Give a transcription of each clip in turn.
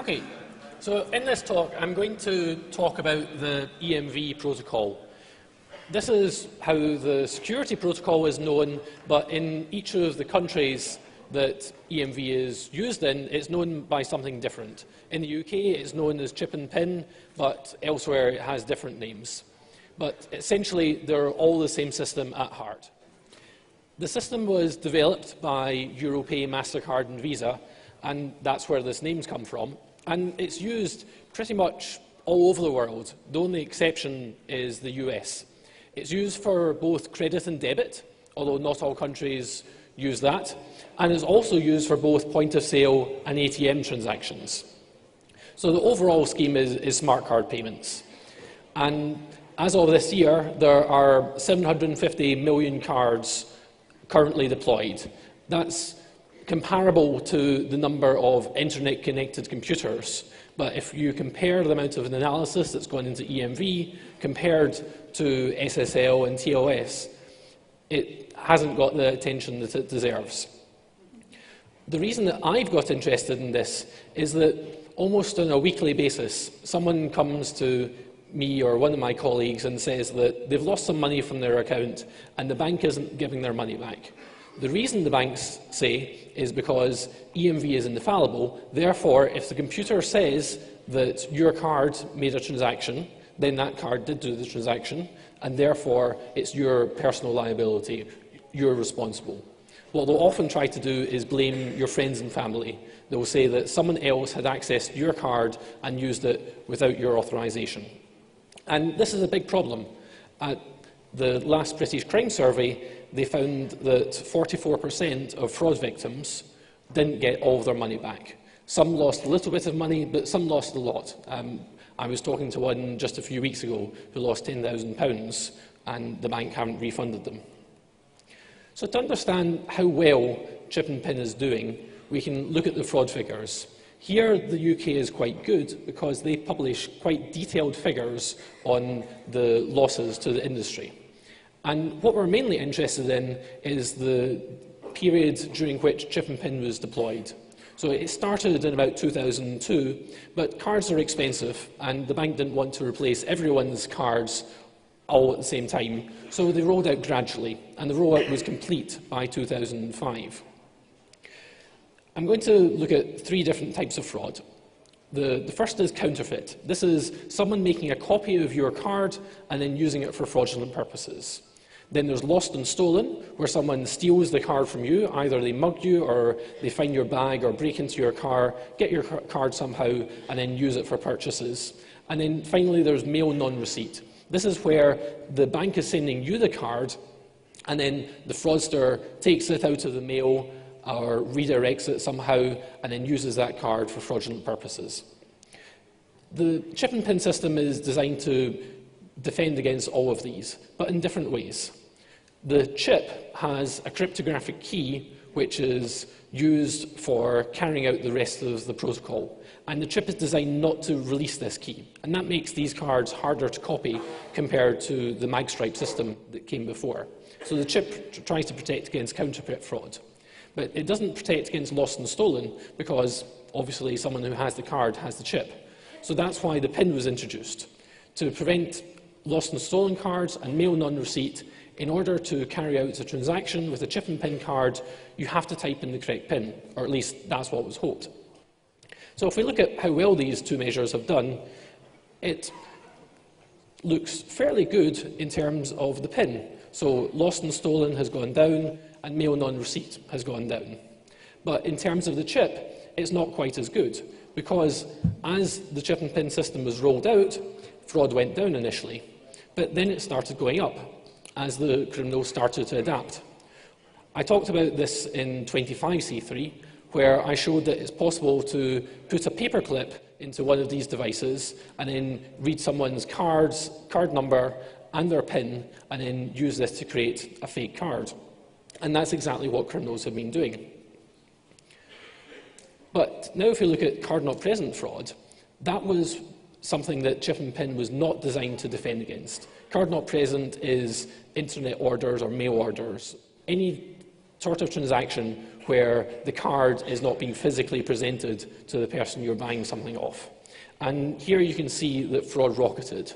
Okay, so in this talk, I'm going to talk about the EMV protocol. This is how the security protocol is known, but in each of the countries that EMV is used in, it's known by something different. In the UK, it's known as chip and pin, but elsewhere it has different names. But essentially, they're all the same system at heart. The system was developed by Europay, MasterCard and Visa, and that's where this name's come from. And it's used pretty much all over the world. The only exception is the US. It's used for both credit and debit, although not all countries use that, and is also used for both point-of-sale and ATM transactions. So the overall scheme is smart card payments. And as of this year, there are 750 million cards currently deployed. That's comparable to the number of internet-connected computers. But if you compare the amount of analysis that's gone into EMV compared to SSL and TLS, it hasn't got the attention that it deserves. The reason that I've got interested in this is that almost on a weekly basis, someone comes to me or one of my colleagues and says that they've lost some money from their account and the bank isn't giving their money back. The reason the banks say is because EMV is infallible. Therefore, if the computer says that your card made a transaction, then that card did do the transaction, and therefore it's your personal liability. You're responsible. What they'll often try to do is blame your friends and family. They'll say that someone else had accessed your card and used it without your authorization. And this is a big problem. At the last British crime survey, they found that 44% of fraud victims didn't get all of their money back. Some lost a little bit of money, but some lost a lot. I was talking to one just a few weeks ago who lost £10,000 and the bank haven't refunded them. So to understand how well chip and pin is doing, we can look at the fraud figures. Here, the UK is quite good because they publish quite detailed figures on the losses to the industry. And what we're mainly interested in is the period during which chip and pin was deployed. So it started in about 2002, but cards are expensive, and the bank didn't want to replace everyone's cards all at the same time, so they rolled out gradually, and the rollout was complete by 2005. I'm going to look at three different types of fraud. The first is counterfeit. This is someone making a copy of your card and then using it for fraudulent purposes. Then there's lost and stolen, where someone steals the card from you. Either they mug you, or they find your bag, or break into your car, get your card somehow, and then use it for purchases. And then finally, there's mail non-receipt. This is where the bank is sending you the card, and then the fraudster takes it out of the mail, or redirects it somehow, and then uses that card for fraudulent purposes. The chip and pin system is designed to defend against all of these, but in different ways. The chip has a cryptographic key which is used for carrying out the rest of the protocol. And the chip is designed not to release this key. And that makes these cards harder to copy compared to the magstripe system that came before. So the chip tries to protect against counterfeit fraud. But it doesn't protect against lost and stolen because obviously someone who has the card has the chip. So that's why the PIN was introduced, to prevent lost and stolen cards and mail non-receipt. In order to carry out a transaction with a chip and PIN card, you have to type in the correct PIN, or at least that's what was hoped. So if we look at how well these two measures have done, it looks fairly good in terms of the PIN. So lost and stolen has gone down, and mail non-receipt has gone down. But in terms of the chip, it's not quite as good, because as the chip and PIN system was rolled out, fraud went down initially, but then it started going up as the criminals started to adapt. I talked about this in 25C3, where I showed that it's possible to put a paperclip into one of these devices and then read someone's card number and their PIN, and then use this to create a fake card. And that's exactly what criminals have been doing. But now if we look at card-not-present fraud, that was something that chip and PIN was not designed to defend against. Card not present is internet orders or mail orders. Any sort of transaction where the card is not being physically presented to the person you're buying something off. And here you can see that fraud rocketed.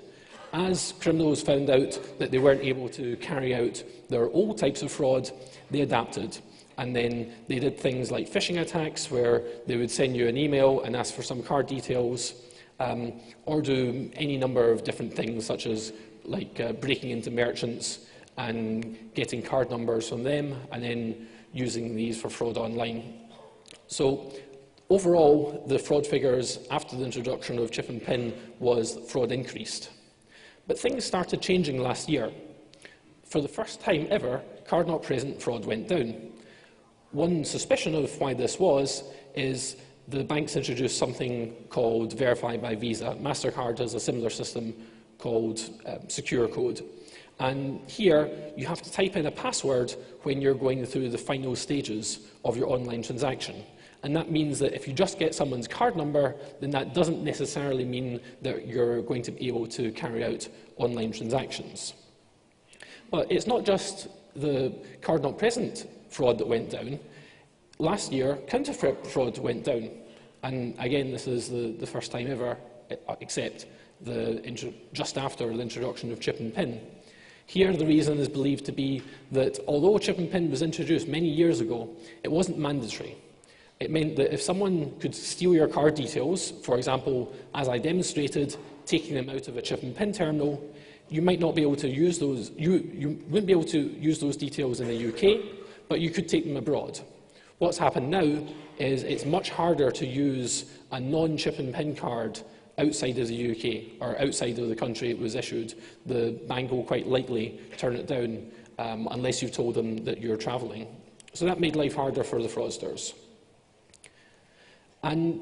As criminals found out that they weren't able to carry out their old types of fraud, they adapted. And then they did things like phishing attacks, where they would send you an email and ask for some card details, or do any number of different things, such as breaking into merchants and getting card numbers from them, and then using these for fraud online. So overall, the fraud figures after the introduction of chip and PIN was fraud increased. But things started changing last year. For the first time ever, card-not-present fraud went down. One suspicion of why this was is the banks introduced something called Verify by Visa. MasterCard has a similar system called Secure Code. And here, you have to type in a password when you're going through the final stages of your online transaction. And that means that if you just get someone's card number, then that doesn't necessarily mean that you're going to be able to carry out online transactions. But it's not just the card-not-present fraud that went down. Last year, counterfeit fraud went down. And again, this is the first time ever, except just after the introduction of chip and PIN. Here, the reason is believed to be that although chip and PIN was introduced many years ago, it wasn't mandatory. It meant that if someone could steal your card details, for example, as I demonstrated, taking them out of a chip and PIN terminal, you might not be able to use those, you wouldn't be able to use those details in the UK, but you could take them abroad. What's happened now is it's much harder to use a non-chip and PIN card outside of the UK or outside of the country it was issued. The bank will quite likely turn it down unless you've told them that you're travelling. So that made life harder for the fraudsters. And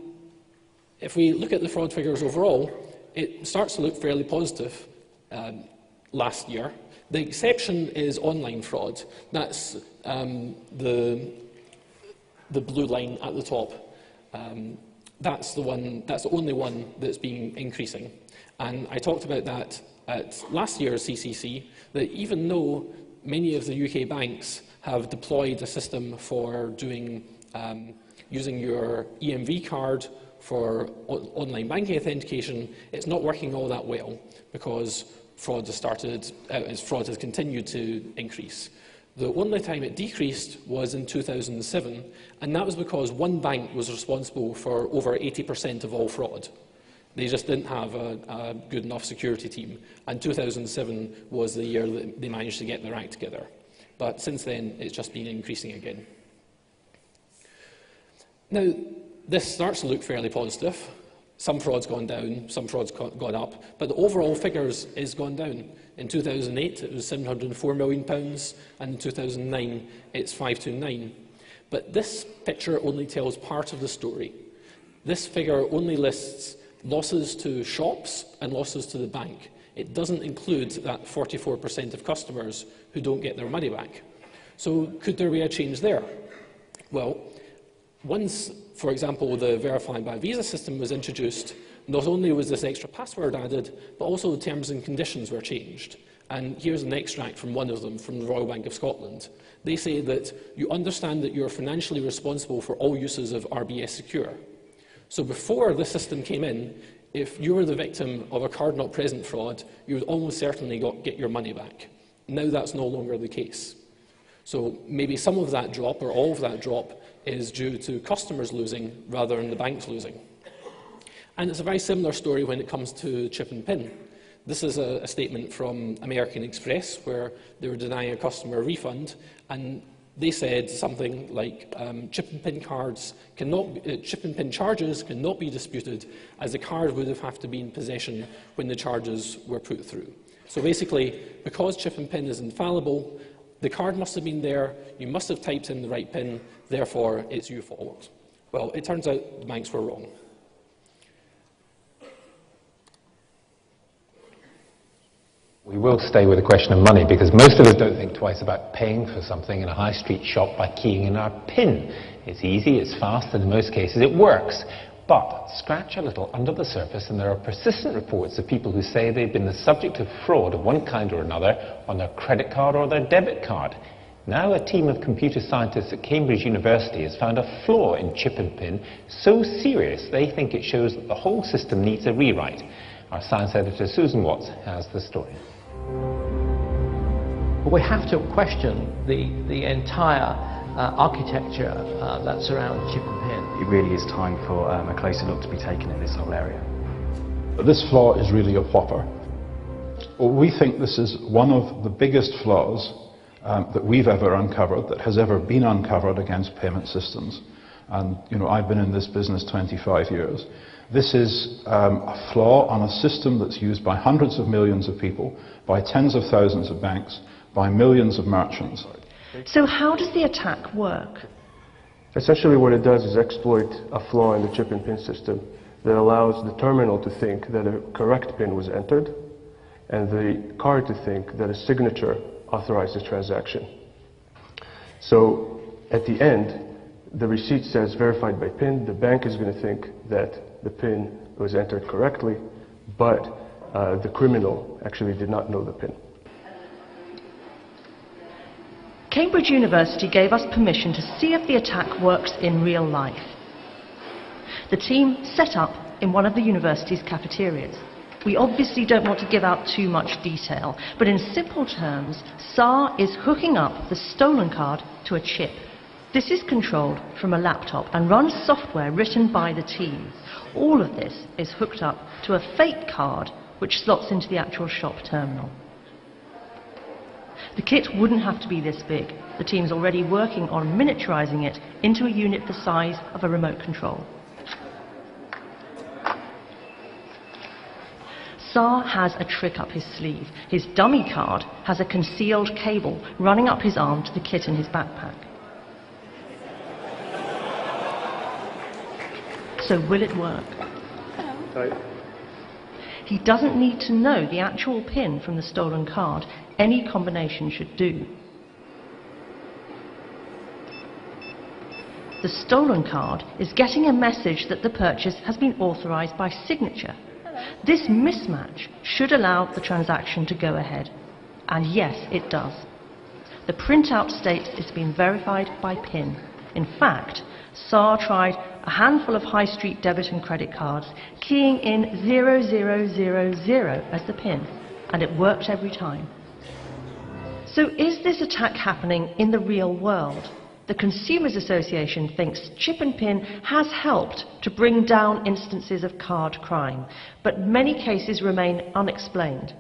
if we look at the fraud figures overall, it starts to look fairly positive last year. The exception is online fraud. That's the blue line at the top. That's the only one that's been increasing. And I talked about that at last year's CCC, that even though many of the UK banks have deployed a system for doing using your EMV card for online banking authentication, it's not working all that well because fraud has continued to increase. The only time it decreased was in 2007, and that was because one bank was responsible for over 80% of all fraud. They just didn't have a good enough security team, and 2007 was the year that they managed to get their act together. But since then, it's just been increasing again. Now, this starts to look fairly positive. Some fraud's gone down, some fraud's gone up, but the overall figures is gone down. In 2008, it was £704 million, and in 2009, it's 529. But this picture only tells part of the story. This figure only lists losses to shops and losses to the bank. It doesn't include that 44% of customers who don't get their money back. So could there be a change there? Well, once, for example, the Verify by Visa system was introduced, not only was this extra password added, but also the terms and conditions were changed. And here's an extract from one of them, from the Royal Bank of Scotland. They say that you understand that you're financially responsible for all uses of RBS Secure. So before the system came in, if you were the victim of a card-not-present fraud, you would almost certainly get your money back. Now that's no longer the case. So maybe some of that drop, or all of that drop, is due to customers losing rather than the banks losing. And it's a very similar story when it comes to chip and PIN. This is a statement from American Express where they were denying a customer a refund, and they said something like chip and PIN charges cannot be disputed, as the card would have to be in possession when the charges were put through. So basically, because chip and PIN is infallible, the card must have been there, you must have typed in the right PIN, therefore it's your fault. Well, it turns out the banks were wrong. We will stay with the question of money because most of us don't think twice about paying for something in a high street shop by keying in our PIN. It's easy, it's fast, and in most cases it works. But scratch a little under the surface and there are persistent reports of people who say they've been the subject of fraud of one kind or another on their credit card or their debit card. Now a team of computer scientists at Cambridge University has found a flaw in chip and pin so serious they think it shows that the whole system needs a rewrite. Our science editor Susan Watts has the story. We have to question the entire architecture that surrounds chip and pin. It really is time for a closer look to be taken in this whole area. This flaw is really a whopper. Well, we think this is one of the biggest flaws that we've ever uncovered, that has ever been uncovered against payment systems. And, you know, I've been in this business 25 years. This is a flaw on a system that's used by hundreds of millions of people, by tens of thousands of banks, by millions of merchants. So how does the attack work? Essentially what it does is exploit a flaw in the chip and pin system that allows the terminal to think that a correct pin was entered and the card to think that a signature authorized the transaction. So at the end, the receipt says verified by PIN. The bank is going to think that the PIN was entered correctly, but the criminal actually did not know the PIN. Cambridge University gave us permission to see if the attack works in real life. The team set up in one of the university's cafeterias. We obviously don't want to give out too much detail, but in simple terms, SAR is hooking up the stolen card to a chip. This is controlled from a laptop and runs software written by the team. All of this is hooked up to a fake card which slots into the actual shop terminal. The kit wouldn't have to be this big. The team's already working on miniaturizing it into a unit the size of a remote control. SAR has a trick up his sleeve. His dummy card has a concealed cable running up his arm to the kit in his backpack. So will it work? Hello. He doesn't need to know the actual PIN from the stolen card. Any combination should do. The stolen card is getting a message that the purchase has been authorized by signature. This mismatch should allow the transaction to go ahead. And yes, it does. The printout states it's been verified by PIN. In fact, SAR tried a handful of high street debit and credit cards, keying in 0000 as the PIN, and it worked every time. So is this attack happening in the real world? The Consumers Association thinks chip and PIN has helped to bring down instances of card crime, but many cases remain unexplained.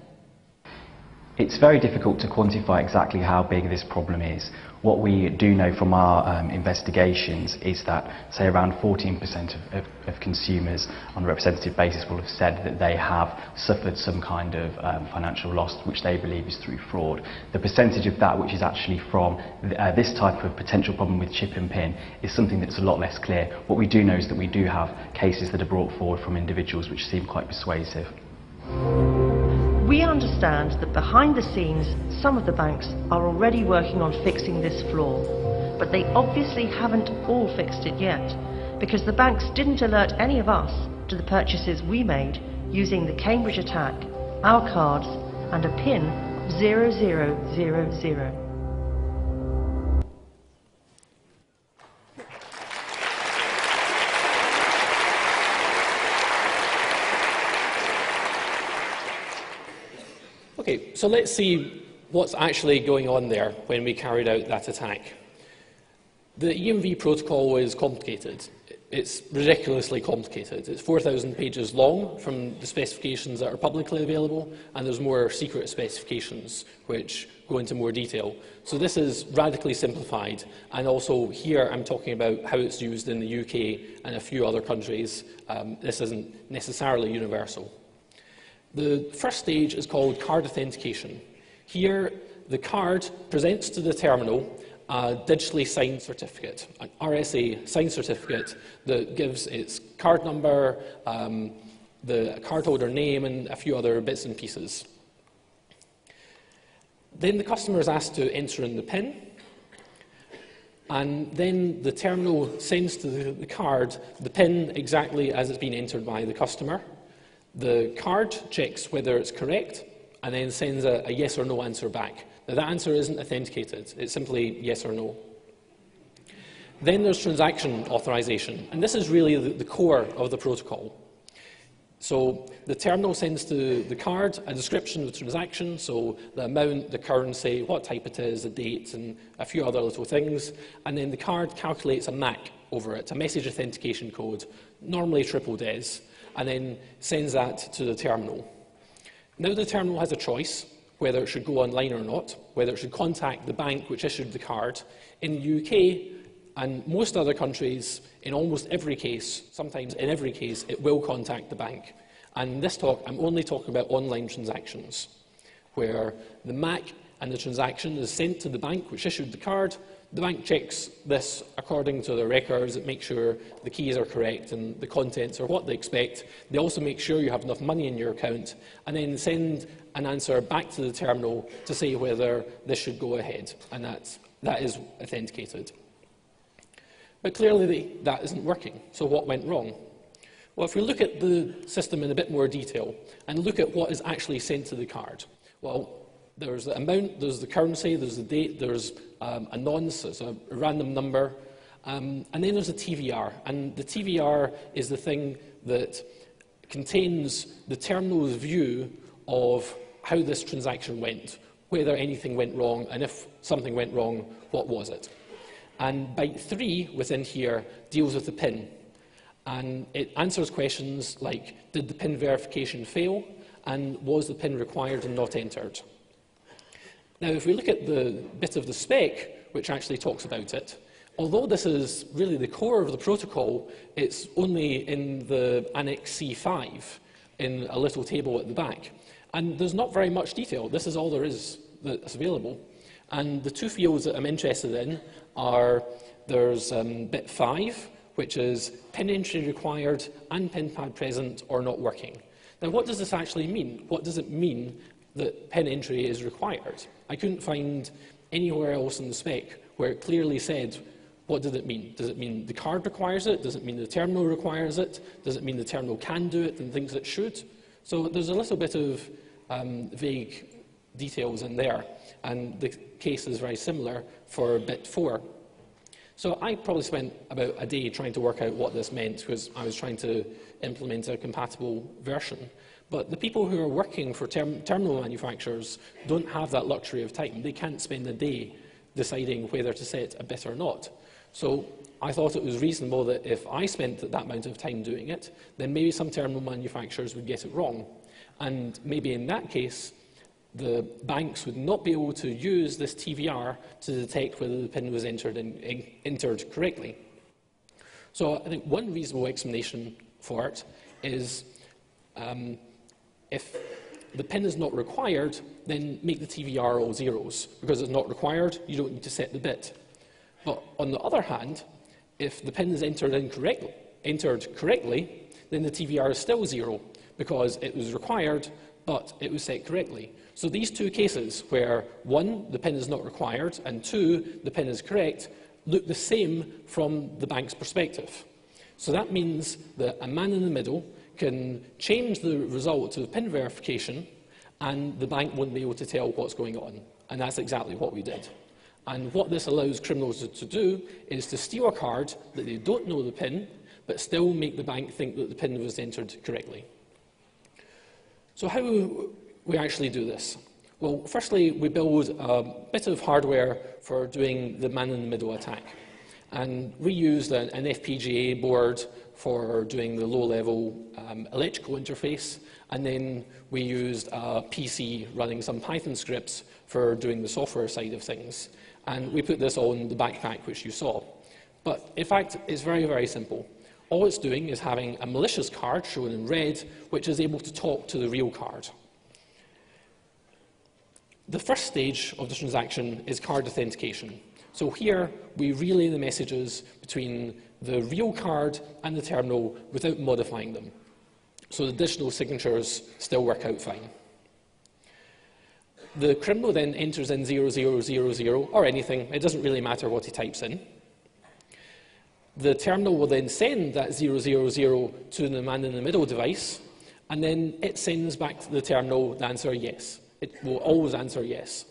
It's very difficult to quantify exactly how big this problem is. What we do know from our investigations is that, say, around 14% of consumers on a representative basis will have said that they have suffered some kind of financial loss which they believe is through fraud. The percentage of that which is actually from this type of potential problem with chip and PIN is something that's a lot less clear. What we do know is that we do have cases that are brought forward from individuals which seem quite persuasive. We understand that behind the scenes, some of the banks are already working on fixing this flaw, but they obviously haven't all fixed it yet, because the banks didn't alert any of us to the purchases we made using the Cambridge attack, our cards, and a PIN of 0000. Okay, so let's see what's actually going on there when we carried out that attack. The EMV protocol is complicated. It's ridiculously complicated. It's 4,000 pages long from the specifications that are publicly available, and there's more secret specifications which go into more detail. So this is radically simplified, and also here I'm talking about how it's used in the UK and a few other countries. This isn't necessarily universal. The first stage is called card authentication. Here, the card presents to the terminal a digitally signed certificate, an RSA signed certificate that gives its card number, the cardholder name, and a few other bits and pieces. Then the customer is asked to enter in the PIN, and then the terminal sends to the card the PIN exactly as it's been entered by the customer. The card checks whether it's correct, and then sends a yes or no answer back. Now, that answer isn't authenticated. It's simply yes or no. Then there's transaction authorization, and this is really the core of the protocol. So the terminal sends to the card a description of the transaction, so the amount, the currency, what type it is, the date, and a few other little things. And then the card calculates a MAC over it, a message authentication code, normally triple DES, and then sends that to the terminal. Now the terminal has a choice whether it should go online or not, whether it should contact the bank which issued the card. In the UK, and most other countries, in almost every case, sometimes in every case, it will contact the bank. And in this talk, I'm only talking about online transactions, where the MAC and the transaction is sent to the bank which issued the card. The bank checks this according to their records. It makes sure the keys are correct and the contents are what they expect. They also make sure you have enough money in your account, and then send an answer back to the terminal to say whether this should go ahead. And that is authenticated. But clearly that isn't working. So what went wrong? Well, if we look at the system in a bit more detail and look at what is actually sent to the card, well, there's the amount, there's the currency, there's the date, there's a nonce, it's a random number, and then there's a TVR. And the TVR is the thing that contains the terminal's view of how this transaction went, whether anything went wrong, and if something went wrong, what was it? And byte 3 within here deals with the PIN. And it answers questions like, did the PIN verification fail? And was the PIN required and not entered? Now, if we look at the bit of the spec which actually talks about it, although this is really the core of the protocol, it's only in the Annex C5 in a little table at the back. And there's not very much detail. This is all there is that's available. And the two fields that I'm interested in are, there's bit 5, which is PIN entry required and PIN pad present or not working. Now, what does this actually mean? What does it mean that PIN entry is required? I couldn't find anywhere else in the spec where it clearly said, what did it mean? Does it mean the card requires it? Does it mean the terminal requires it? Does it mean the terminal can do it and thinks it should? So there's a little bit of vague details in there, and the case is very similar for bit 4. So I probably spent about a day trying to work out what this meant, because I was trying to implement a compatible version. But the people who are working for terminal manufacturers don't have that luxury of time. They can't spend a day deciding whether to set a bit or not. So I thought it was reasonable that if I spent that amount of time doing it, then maybe some terminal manufacturers would get it wrong. And maybe in that case, the banks would not be able to use this TVR to detect whether the PIN was entered correctly. So I think one reasonable explanation for it is if the PIN is not required, then make the TVR all zeros. Because it's not required, you don't need to set the bit. But on the other hand, if the PIN is entered correctly, then the TVR is still 0, because it was required, but it was set correctly. So these two cases where 1, the PIN is not required, and 2, the PIN is correct, look the same from the bank's perspective. So that means that a man in the middle can change the result of PIN verification, and the bank won't be able to tell what's going on. And that's exactly what we did. And what this allows criminals to do is to steal a card that they don't know the PIN, but still make the bank think that the PIN was entered correctly. So how we actually do this? Well, firstly, we build a bit of hardware for doing the man-in-the-middle attack. And we used an FPGA board for doing the low-level electrical interface, and then we used a PC running some Python scripts for doing the software side of things. And we put this on the backpack which you saw. But in fact, it's very, very simple. All it's doing is having a malicious card shown in red, which is able to talk to the real card. The first stage of the transaction is card authentication. So here, we relay the messages between the real card and the terminal without modifying them. So the additional signatures still work out fine. The criminal then enters in 0000 or anything. It doesn't really matter what he types in. The terminal will then send that 000 to the man-in-the-middle device, and then it sends back to the terminal the answer yes. it will always answer yes.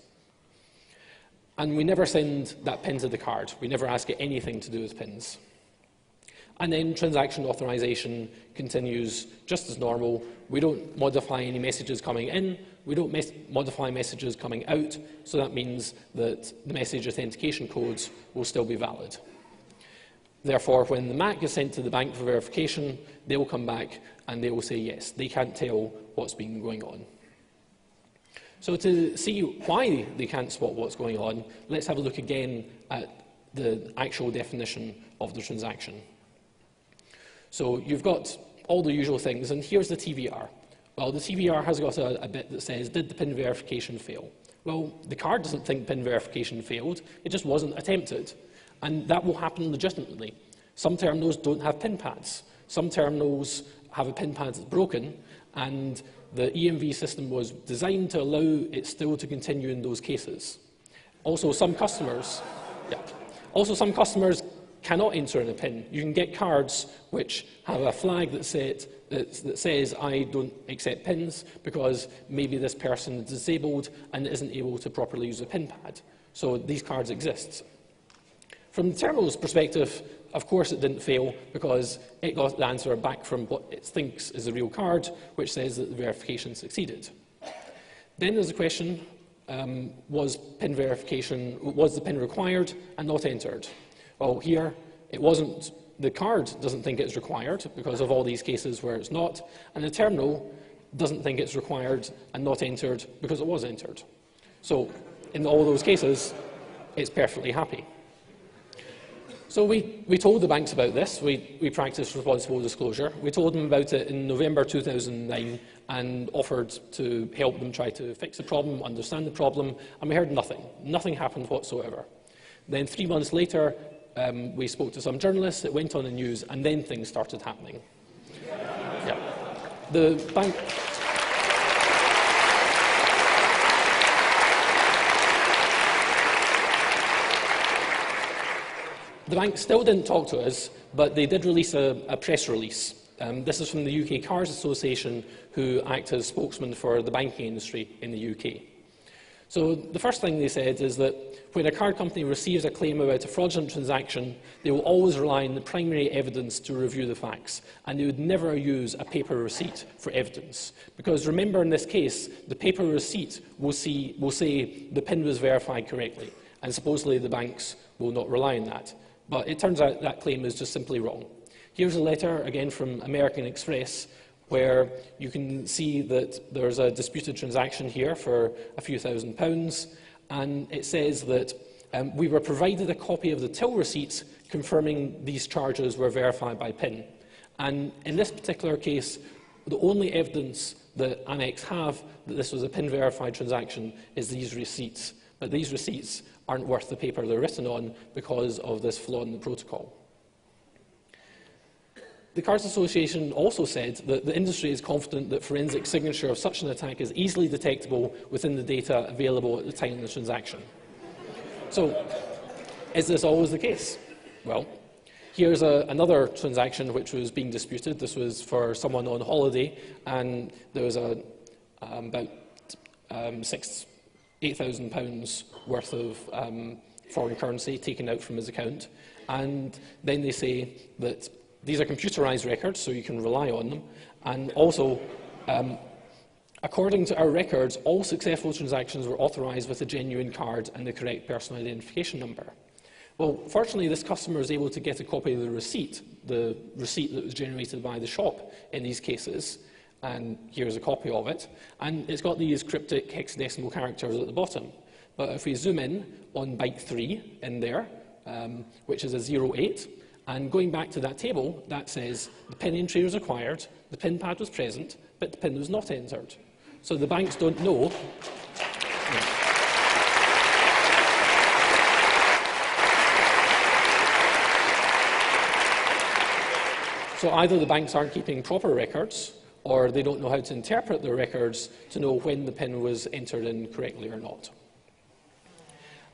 And we never send that PIN to the card. We never ask it anything to do with PINs. And then transaction authorization continues just as normal. We don't modify any messages coming in. We don't modify messages coming out. So that means that the message authentication codes will still be valid. Therefore, when the MAC is sent to the bank for verification, they will come back and they will say yes. They can't tell what's been going on. So to see why they can't spot what's going on, let's have a look again at the actual definition of the transaction. So you've got all the usual things, and here's the TVR. Well, the TVR has got a bit that says, did the PIN verification fail? Well, the card doesn't think PIN verification failed, it just wasn't attempted. And that will happen legitimately. Some terminals don't have PIN pads. Some terminals have a PIN pad that's broken, and the EMV system was designed to allow it still to continue in those cases. Also, some customers cannot enter in a PIN. You can get cards which have a flag that says, I don't accept PINs, because maybe this person is disabled and isn't able to properly use a PIN pad. So these cards exist. From the terminal's perspective, of course it didn't fail, because it got the answer back from what it thinks is a real card, which says that the verification succeeded. Then there's the question, was the PIN required and not entered? Well, here, it wasn't. The card doesn't think it's required because of all these cases where it's not, and the terminal doesn't think it's required and not entered because it was entered. So, in all those cases, it's perfectly happy. So we told the banks about this. We practiced responsible disclosure. We told them about it in November 2009 and offered to help them try to fix the problem, understand the problem, and we heard nothing. Nothing happened whatsoever. Then 3 months later, we spoke to some journalists, it went on the news, and then things started happening. Yeah. The bank still didn't talk to us, but they did release a press release. This is from the UK Cars Association, who act as spokesman for the banking industry in the UK. So the first thing they said is that when a card company receives a claim about a fraudulent transaction, they will always rely on the primary evidence to review the facts, and they would never use a paper receipt for evidence. Because remember, in this case, the paper receipt will say the PIN was verified correctly, and supposedly the banks will not rely on that. But it turns out that claim is just simply wrong. Here's a letter, again from American Express, where you can see that there's a disputed transaction here for a few £1,000s, and it says that we were provided a copy of the till receipts confirming these charges were verified by PIN. And in this particular case, the only evidence that Amex have that this was a PIN-verified transaction is these receipts. But these receipts aren't worth the paper they're written on because of this flaw in the protocol. The Cards Association also said that the industry is confident that forensic signature of such an attack is easily detectable within the data available at the time of the transaction. So, is this always the case? Well, here's another transaction which was being disputed. This was for someone on holiday, and there was about £8,000 worth of foreign currency taken out from his account. And then they say that these are computerized records, so you can rely on them. And also, according to our records, all successful transactions were authorized with a genuine card and the correct personal identification number. Well, fortunately, this customer was able to get a copy of the receipt that was generated by the shop in these cases. And here's a copy of it. And it's got these cryptic hexadecimal characters at the bottom. But if we zoom in on byte 3 in there, which is a 08, and going back to that table, that says the PIN entry was required, the PIN pad was present, but the PIN was not entered. So the banks don't know. So either the banks aren't keeping proper records, or they don't know how to interpret their records to know when the PIN was entered in correctly or not.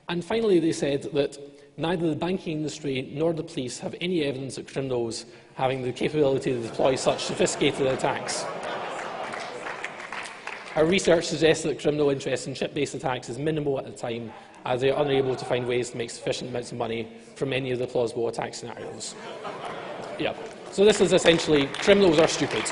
And finally, they said that neither the banking industry nor the police have any evidence of criminals having the capability to deploy such sophisticated attacks. Our research suggests that criminal interest in chip-based attacks is minimal at the time, as they are unable to find ways to make sufficient amounts of money from any of the plausible attack scenarios. Yeah. So this is essentially, criminals are stupid.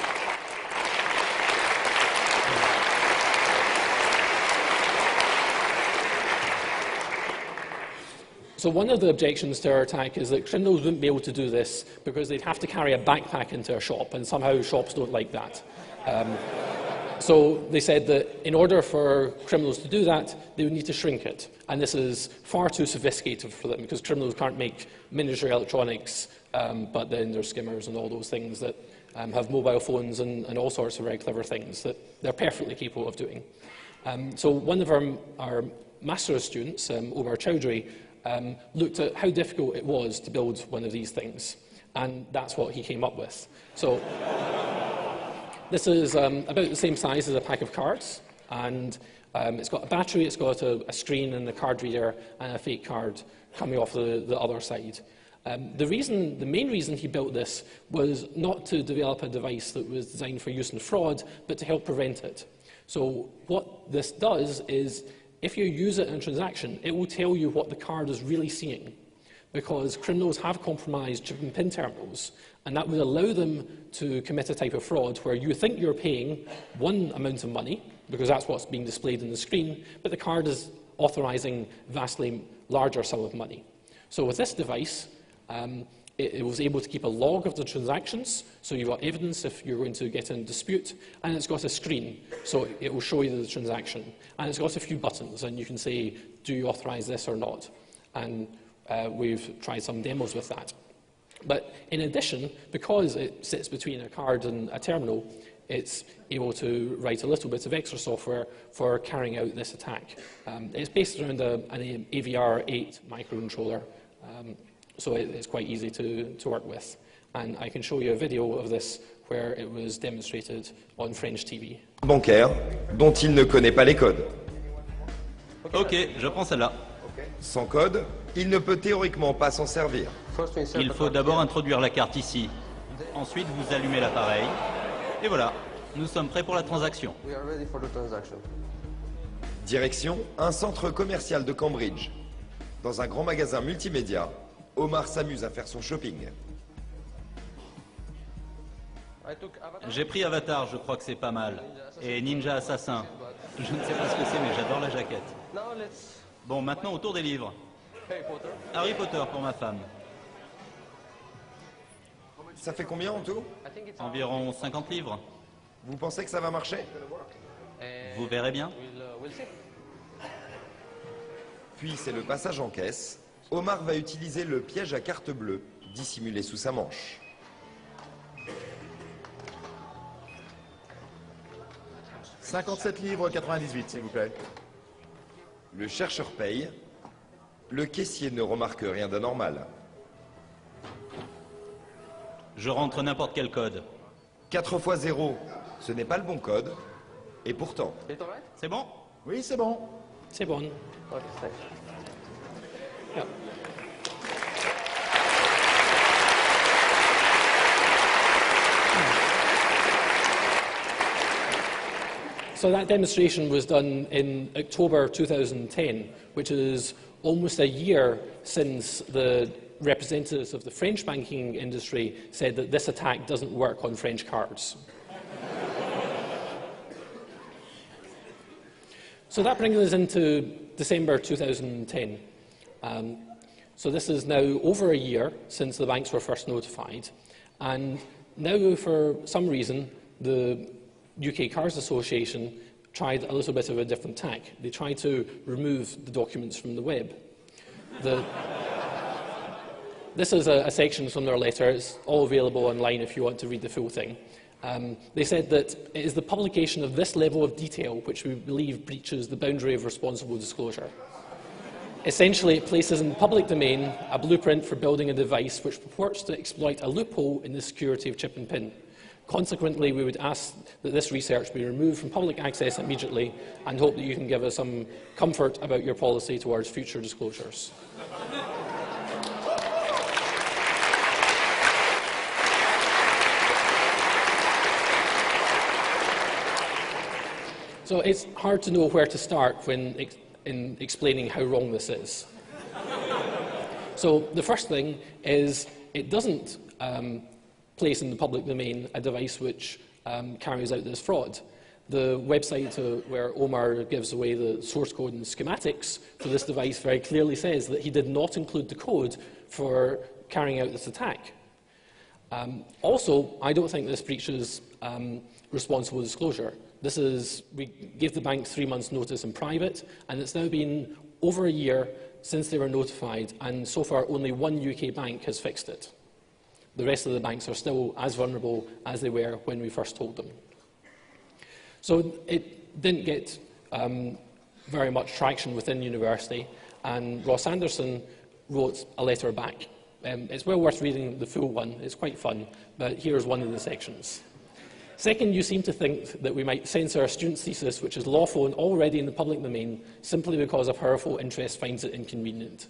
So one of the objections to our attack is that criminals wouldn't be able to do this because they'd have to carry a backpack into a shop, and somehow shops don't like that. So they said that in order for criminals to do that, they would need to shrink it. And this is far too sophisticated for them because criminals can't make miniature electronics, but then there's skimmers and all those things that have mobile phones and all sorts of very clever things that they're perfectly capable of doing. So one of our master's students, Omar Chowdhury, looked at how difficult it was to build one of these things. And that's what he came up with. So this is about the same size as a pack of cards, and it's got a battery, it's got a screen and a card reader and a fake card coming off the other side. The main reason he built this was not to develop a device that was designed for use in fraud, but to help prevent it. So what this does is, if you use it in a transaction, it will tell you what the card is really seeing, because criminals have compromised chip and PIN terminals, and that would allow them to commit a type of fraud where you think you're paying one amount of money, because that's what's being displayed on the screen, but the card is authorizing vastly larger sum of money. So with this device, it was able to keep a log of the transactions, so you've got evidence if you're going to get in a dispute, and it's got a screen, so it will show you the transaction. And it's got a few buttons, and you can say, do you authorize this or not? And we've tried some demos with that. But in addition, because it sits between a card and a terminal, it's able to write a little bit of extra software for carrying out this attack. It's based around an AVR8 microcontroller, so it's quite easy to work with. And I can show you a video of this where it was demonstrated on French TV. Bancaire dont il ne connaît pas les codes. Ok, je prends celle-là. Sans code, il ne peut théoriquement pas s'en servir. Il faut d'abord introduire la carte ici. Ensuite, vous allumez l'appareil. Et voilà, nous sommes prêts pour la transaction. Direction, un centre commercial de Cambridge. Dans un grand magasin multimédia, Omar s'amuse à faire son shopping. J'ai pris Avatar, je crois que c'est pas mal. Et Ninja Assassin. Je ne sais pas ce que c'est, mais j'adore la jaquette. Bon, maintenant autour des livres. Harry Potter pour ma femme. Ça fait combien en tout? Environ 50 livres. Vous pensez que ça va marcher? Vous verrez bien. Puis c'est le passage en caisse. Omar va utiliser le piège à carte bleue, dissimulé sous sa manche. « 57 livres 98, s'il vous plaît. » Le chercheur paye. Le caissier ne remarque rien d'anormal. Je rentre n'importe quel code. 4 fois 0, ce n'est pas le bon code. Et pourtant... C'est bon? Oui, c'est bon. C'est bon. Yeah. So that demonstration was done in October 2010, which is almost a year since the representatives of the French banking industry said that this attack doesn't work on French cards. So that brings us into December 2010. So this is now over a year since the banks were first notified, and now for some reason the UK Cards Association tried a little bit of a different tack. They tried to remove the documents from the web. This is a section from their letter. It's all available online if you want to read the full thing. They said that it is the publication of this level of detail which we believe breaches the boundary of responsible disclosure. Essentially, it places in the public domain a blueprint for building a device which purports to exploit a loophole in the security of chip and PIN. Consequently, we would ask that this research be removed from public access immediately and hope that you can give us some comfort about your policy towards future disclosures. So it's hard to know where to start when in explaining how wrong this is. So the first thing is it doesn't place in the public domain a device which carries out this fraud. The website where Omar gives away the source code and schematics for this device very clearly says that he did not include the code for carrying out this attack. Also, I don't think this breaches responsible disclosure. We gave the bank 3 months' notice in private, and it's now been over a year since they were notified, and so far only one UK bank has fixed it. The rest of the banks are still as vulnerable as they were when we first told them. So it didn't get very much traction within university, and Ross Anderson wrote a letter back. It's well worth reading the full one. It's quite fun, but here's one of the sections. Second, you seem to think that we might censor a student's thesis which is lawful and already in the public domain simply because a powerful interest finds it inconvenient.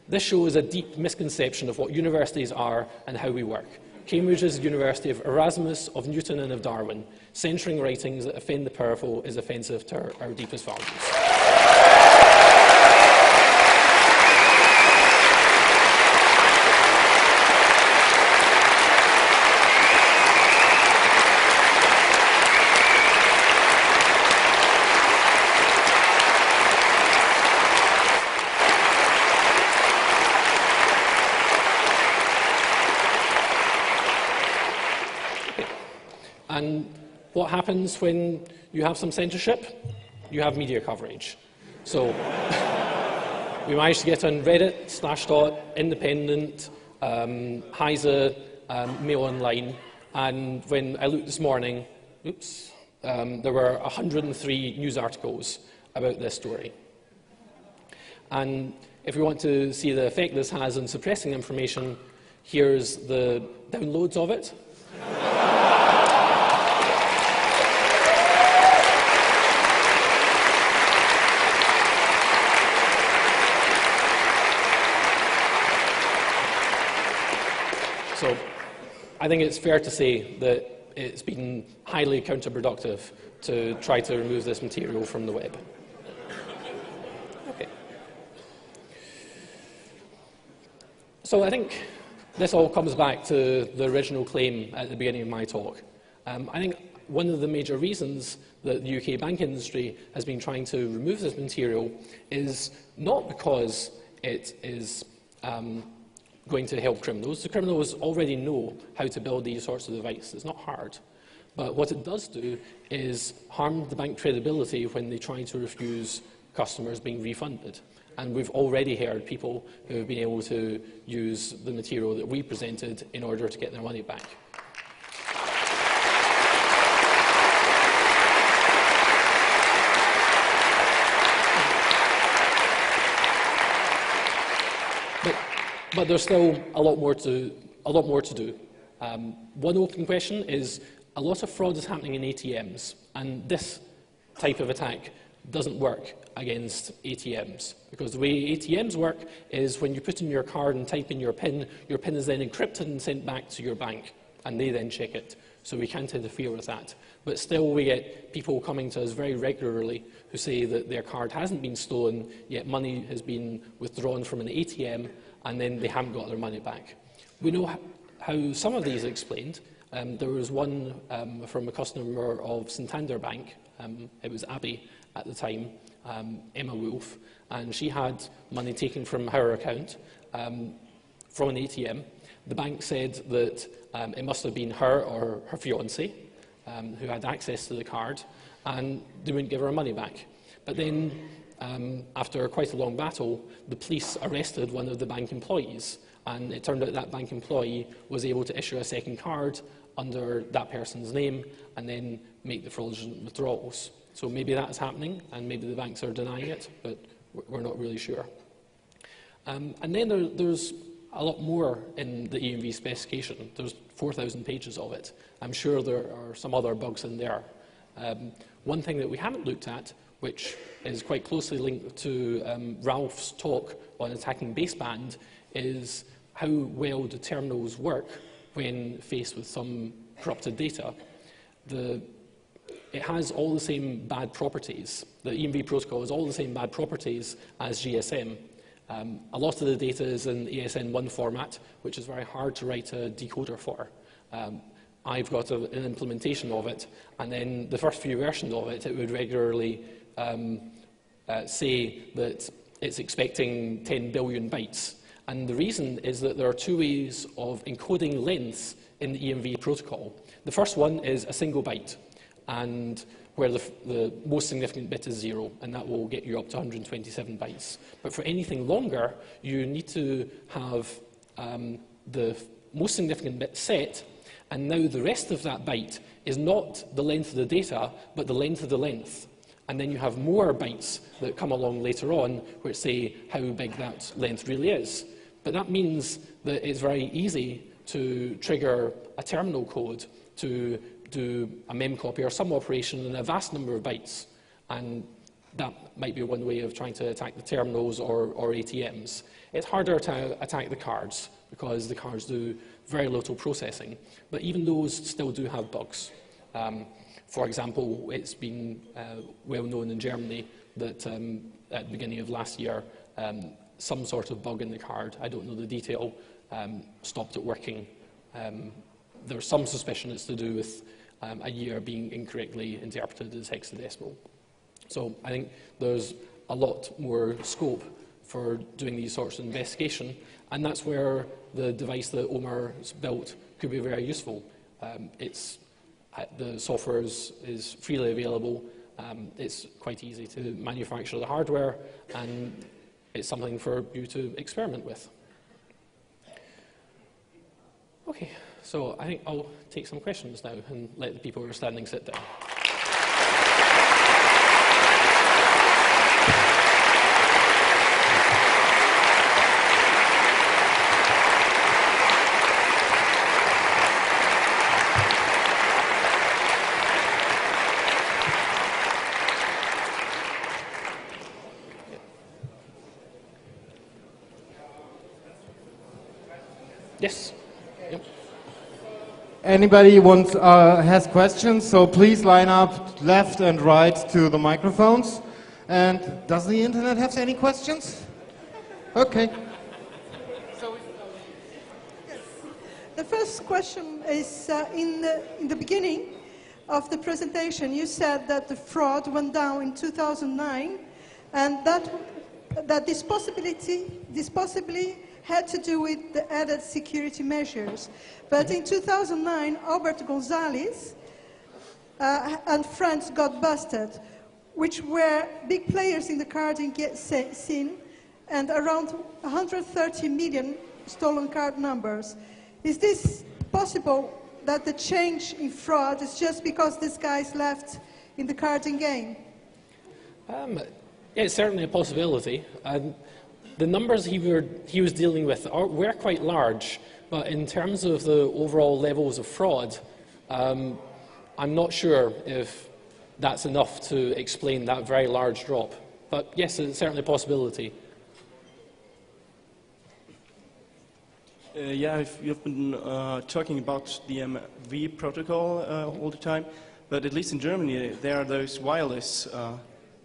This shows a deep misconception of what universities are and how we work. Cambridge is the University of Erasmus, of Newton and of Darwin. Censoring writings that offend the powerful is offensive to our deepest values. And what happens when you have some censorship? You have media coverage. So we managed to get on Reddit, Slashdot, Independent, Heise, Mail Online, and when I looked this morning, there were 103 news articles about this story. And if we want to see the effect this has on suppressing information, here's the downloads of it. So I think it's fair to say that it's been highly counterproductive to try to remove this material from the web. Okay. So I think this all comes back to the original claim at the beginning of my talk. I think one of the major reasons that the UK bank industry has been trying to remove this material is not because it is going to help criminals. The criminals already know how to build these sorts of devices. It's not hard. But what it does do is harm the bank credibility when they try to refuse customers being refunded. And we've already heard people who have been able to use the material that we presented in order to get their money back. But there's still a lot more to do. One open question is, a lot of fraud is happening in ATMs, and this type of attack doesn't work against ATMs, because the way ATMs work is when you put in your card and type in your PIN is then encrypted and sent back to your bank, and they then check it. So we can't interfere with that. But still, we get people coming to us very regularly who say that their card hasn't been stolen, yet money has been withdrawn from an ATM, and then they haven't got their money back. We know how some of these are explained. There was one from a customer of Santander Bank. It was Abby at the time, Emma Wolf, and she had money taken from her account from an ATM. The bank said that it must have been her or her fiancé who had access to the card, and they wouldn't give her money back. But then, after quite a long battle, the police arrested one of the bank employees, and it turned out that bank employee was able to issue a second card under that person's name and then make the fraudulent withdrawals. So maybe that's happening, and maybe the banks are denying it, but we're not really sure. And then there's a lot more in the EMV specification. There's 4,000 pages of it. I'm sure there are some other bugs in there. One thing that we haven't looked at, which is quite closely linked to Ralph's talk on attacking baseband, is how well do terminals work when faced with some corrupted data. The it has all the same bad properties. The EMV protocol has all the same bad properties as GSM. A lot of the data is in ASN1 format, which is very hard to write a decoder for. I've got an implementation of it, and then the first few versions of it, it would regularly say that it's expecting 10 billion bytes. And the reason is that there are two ways of encoding lengths in the EMV protocol. The first one is a single byte, and where the most significant bit is 0, and that will get you up to 127 bytes. But for anything longer, you need to have the most significant bit set, and now the rest of that byte is not the length of the data, but the length of the length. And then you have more bytes that come along later on, which say how big that length really is. But that means that it's very easy to trigger a terminal code to do a memcopy or some operation in a vast number of bytes. And that might be one way of trying to attack the terminals or ATMs. It's harder to attack the cards, because the cards do very little processing. But even those still do have bugs. For example, it's been well known in Germany that at the beginning of last year, some sort of bug in the card, I don't know the detail, stopped it working. There's some suspicion it's to do with a year being incorrectly interpreted as hexadecimal. So I think there's a lot more scope for doing these sorts of investigation, and that's where the device that Omar's built could be very useful. The software is freely available, it's quite easy to manufacture the hardware, and it's something for you to experiment with. Okay, so I think I'll take some questions now and let the people who are standing sit down. Yes. Yep. Anybody has questions, so please line up left and right to the microphones. And does the internet have any questions? Okay. The first question is, in the beginning of the presentation, you said that the fraud went down in 2009, and that this possibly had to do with the added security measures. But in 2009, Albert Gonzalez and friends got busted, which were big players in the carding scene, and around 130 million stolen card numbers. Is this possible that the change in fraud is just because these guys left in the carding game? Yeah, it's certainly a possibility. The numbers he was dealing with were quite large, but in terms of the overall levels of fraud, I'm not sure if that's enough to explain that very large drop. But yes, it's certainly a possibility. Yeah, you've been talking about the EMV protocol all the time, but at least in Germany there are those wireless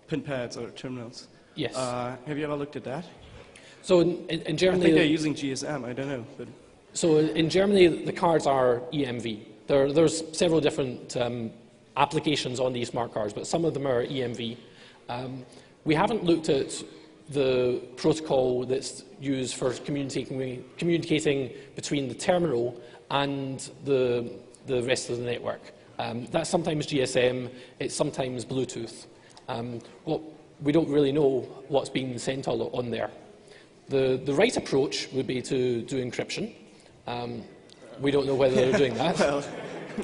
pin pads or terminals. Yes. Have you ever looked at that? So in Germany, I think they're using GSM. I don't know. But so in Germany, the cards are EMV. There's several different applications on these smart cards, but some of them are EMV. We haven't looked at the protocol that's used for communicating between the terminal and the rest of the network. That's sometimes GSM, it's sometimes Bluetooth. We don't really know what's being sent on there. The right approach would be to do encryption. We don't know whether they're doing that. Well.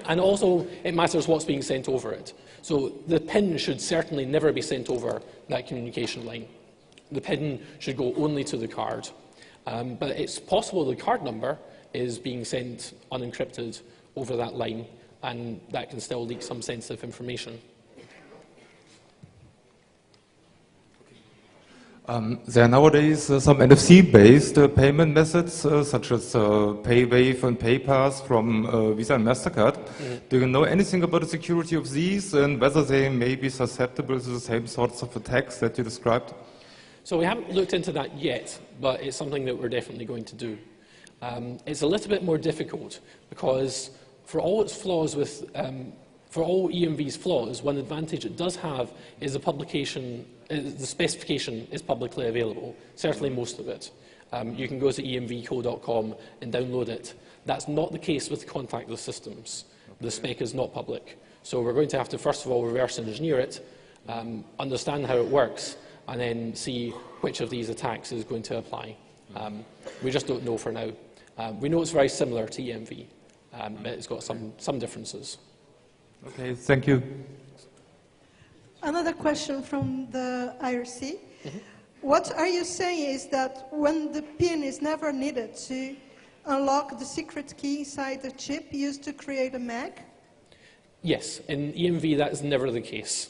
And also, it matters what's being sent over it. So the PIN should certainly never be sent over that communication line. The PIN should go only to the card. But it's possible the card number is being sent unencrypted over that line, and that can still leak some sensitive information. There are nowadays some NFC-based payment methods, such as PayWave and PayPass from Visa and MasterCard. Do you know anything about the security of these and whether they may be susceptible to the same sorts of attacks that you described? So we haven't looked into that yet, but it's something that we're definitely going to do. It's a little bit more difficult because for all its flaws with for all EMV's flaws, one advantage it does have is the specification is publicly available, certainly most of it. You can go to emvco.com and download it. That's not the case with contactless systems. The spec is not public. So we're going to have to, first of all, reverse engineer it, understand how it works, and then see which of these attacks is going to apply. We just don't know for now. We know it's very similar to EMV, but it's got some differences. Okay, thank you. Another question from the IRC. What are you saying is that when the PIN is never needed to unlock the secret key inside the chip used to create a MAC? Yes, in EMV that is never the case.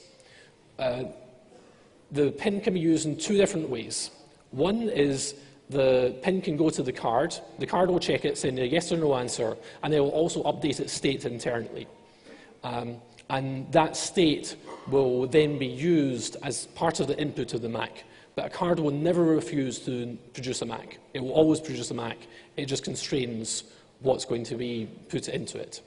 The PIN can be used in two different ways. One is the PIN can go to the card will check it, send a yes or no answer, and it will also update its state internally. And that state will then be used as part of the input of the Mac. But a card will never refuse to produce a Mac. It will always produce a Mac. It just constrains what's going to be put into it.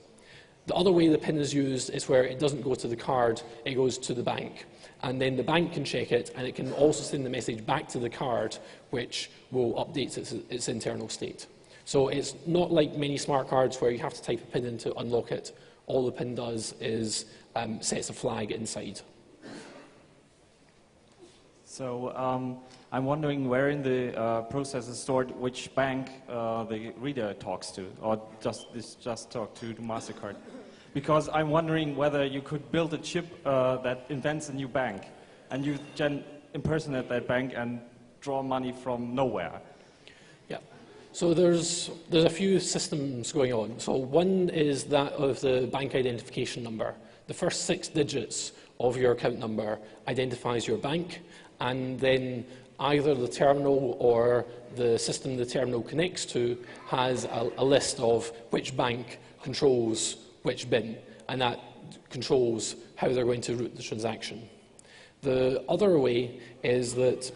The other way the PIN is used is where it doesn't go to the card, it goes to the bank. And then the bank can check it, and it can also send the message back to the card, which will update its internal state. So it's not like many smart cards where you have to type a PIN in to unlock it. All the PIN does is sets a flag inside. So I'm wondering where in the process is stored which bank the reader talks to, or just talk to the MasterCard. Because I'm wondering whether you could build a chip that invents a new bank, and you can impersonate that bank and draw money from nowhere. Yeah. So there's a few systems going on. So one is that of the bank identification number. The first 6 digits of your account number identifies your bank, and then either the terminal or the system the terminal connects to has a list of which bank controls which bin, and that controls how they're going to route the transaction. The other way is that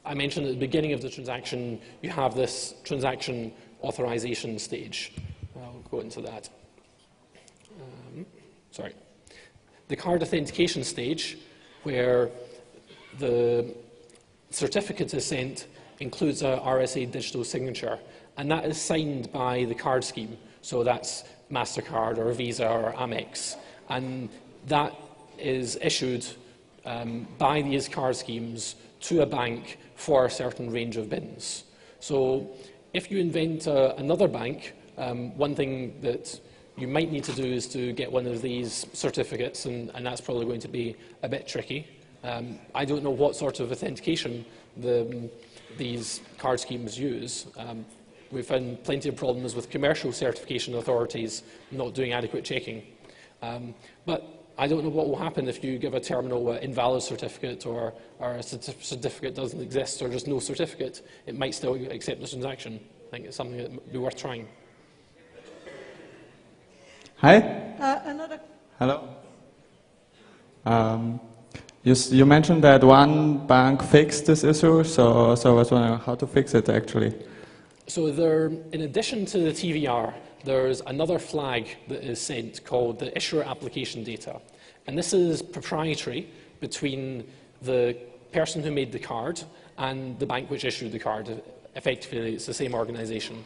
I mentioned at the beginning of the transaction, you have this transaction authorization stage. I'll go into that. Sorry. The card authentication stage, where the certificate is sent, includes a RSA digital signature, and that is signed by the card scheme. So that's MasterCard or Visa or Amex, and that is issued by these card schemes to a bank for a certain range of bins. So if you invent another bank, one thing that you might need to do is to get one of these certificates, and that's probably going to be a bit tricky. I don't know what sort of authentication these card schemes use. We've found plenty of problems with commercial certification authorities not doing adequate checking. But I don't know what will happen if you give a terminal an invalid certificate, or a certificate doesn't exist, or just no certificate. It might still accept the transaction. I think it's something that would be worth trying. Hi. Another. Hello. You mentioned that one bank fixed this issue, so I was wondering how to fix it actually. So in addition to the TVR, there's another flag that is sent called the issuer application data. And this is proprietary between the person who made the card and the bank which issued the card. Effectively, it's the same organization.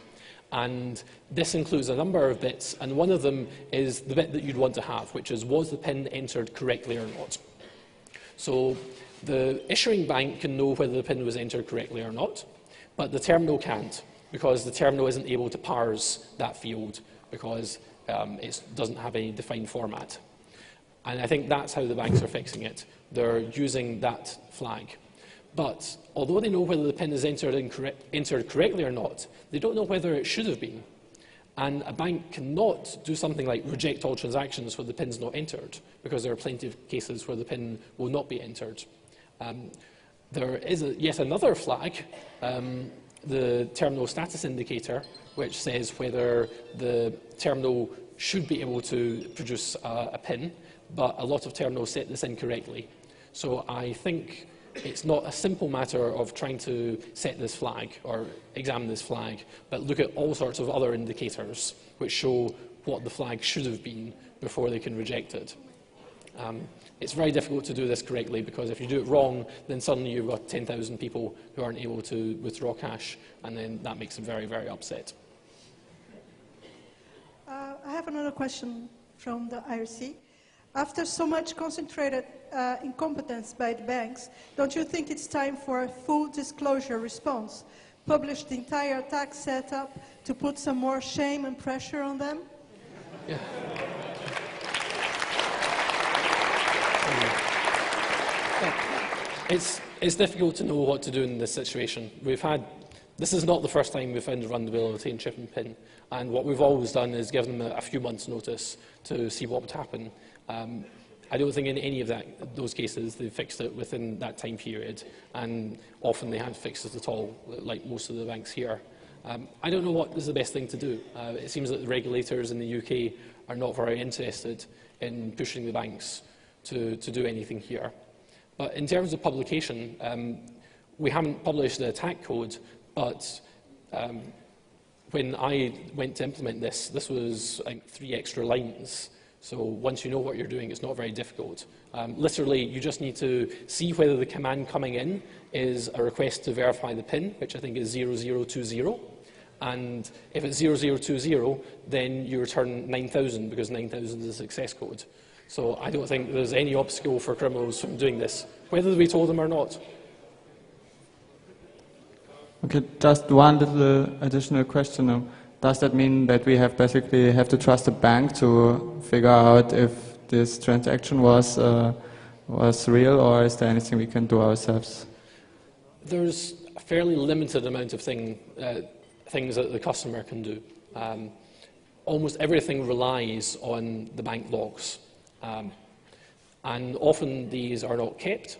And this includes a number of bits, and one of them is the bit that you'd want to have, which is, was the PIN entered correctly or not? So the issuing bank can know whether the PIN was entered correctly or not, but the terminal can't, because the terminal isn't able to parse that field because it doesn't have any defined format. And I think that's how the banks are fixing it. They're using that flag. But although they know whether the PIN is entered correctly or not, they don't know whether it should have been. And a bank cannot do something like reject all transactions where the PIN's not entered, because there are plenty of cases where the PIN will not be entered. There is yet another flag, the terminal status indicator, which says whether the terminal should be able to produce a PIN, but a lot of terminals set this incorrectly. So I think it's not a simple matter of trying to set this flag or examine this flag, but look at all sorts of other indicators which show what the flag should have been before they can reject it. It's very difficult to do this correctly, because if you do it wrong, then suddenly you've got 10,000 people who aren't able to withdraw cash, and then that makes them very, very upset. I have another question from the IRC. After so much concentrated incompetence by the banks, don't you think it's time for a full disclosure response? Publish the entire tax setup to put some more shame and pressure on them? Yeah. It's difficult to know what to do in this situation. This is not the first time we've found a vulnerability in chip and PIN, and what we've always done is give them a few months' notice to see what would happen. I don't think in any of those cases they fixed it within that time period, and often they hadn't fixed it at all, like most of the banks here. I don't know what is the best thing to do. It seems that the regulators in the UK are not very interested in pushing the banks to do anything here. But in terms of publication, we haven't published the attack code, but when I went to implement this, this was like 3 extra lines. So once you know what you're doing, it's not very difficult. Literally, you just need to see whether the command coming in is a request to verify the PIN, which I think is 0020. And if it's 0020, then you return 9,000, because 9,000 is a success code. So I don't think there's any obstacle for criminals from doing this, whether we told them or not. Okay, just one little additional question. Does that mean that we basically have to trust the bank to figure out if this transaction was real, or is there anything we can do ourselves? There's a fairly limited amount of things that the customer can do. Almost everything relies on the bank logs. And often these are not kept,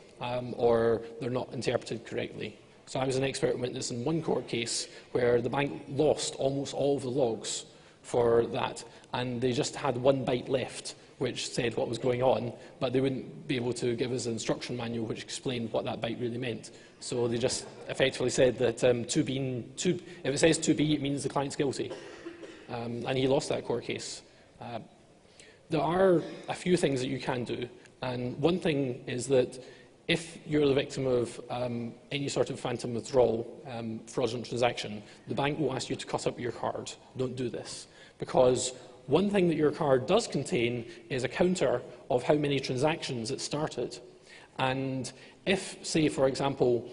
or they're not interpreted correctly. So I was an expert witness in one court case where the bank lost almost all of the logs for that, and they just had 1 byte left which said what was going on, but they wouldn't be able to give us an instruction manual which explained what that byte really meant. So they just effectively said that if it says 2B, it means the client's guilty. And he lost that court case. There are a few things that you can do, and one thing is that if you're the victim of any sort of phantom withdrawal, fraudulent transaction, the bank will ask you to cut up your card. Don't do this, because one thing that your card does contain is a counter of how many transactions it started. And if, say, for example,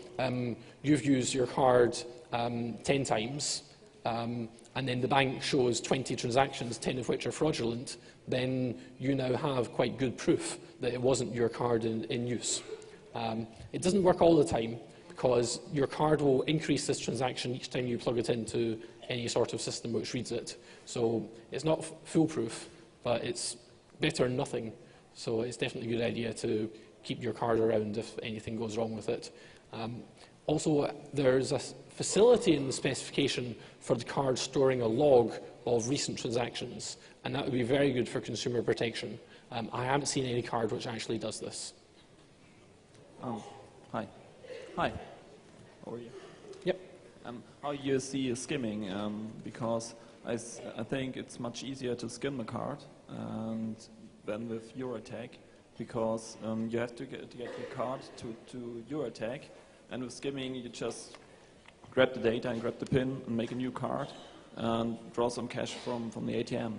you've used your card 10 times, and then the bank shows 20 transactions, 10 of which are fraudulent, then you now have quite good proof that it wasn't your card in use. It doesn't work all the time, because your card will increase this transaction each time you plug it into any sort of system which reads it. So it's not foolproof, but it's better than nothing. So it's definitely a good idea to keep your card around if anything goes wrong with it. Also, there's a facility in the specification for the card storing a log of recent transactions, and that would be very good for consumer protection. I haven't seen any card which actually does this. Hi. Hi. How are you? Yep. How you see skimming? Because I think it's much easier to skim the card than with Eurotag, because you have to get your card to Eurotag, and with skimming you just grab the data and grab the PIN and make a new card and draw some cash from the ATM.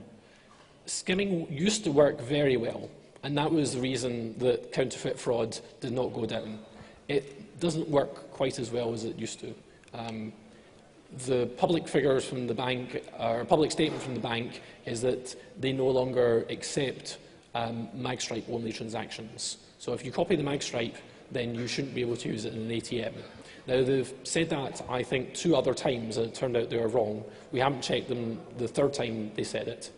Skimming used to work very well, and that was the reason that counterfeit fraud did not go down. It doesn't work quite as well as it used to. The public figures from the bank, or public statement from the bank, is that they no longer accept magstripe-only transactions. So if you copy the mag stripe, then you shouldn't be able to use it in an ATM. Now, they've said that, I think, 2 other times, and it turned out they were wrong. We haven't checked them the 3rd time they said it.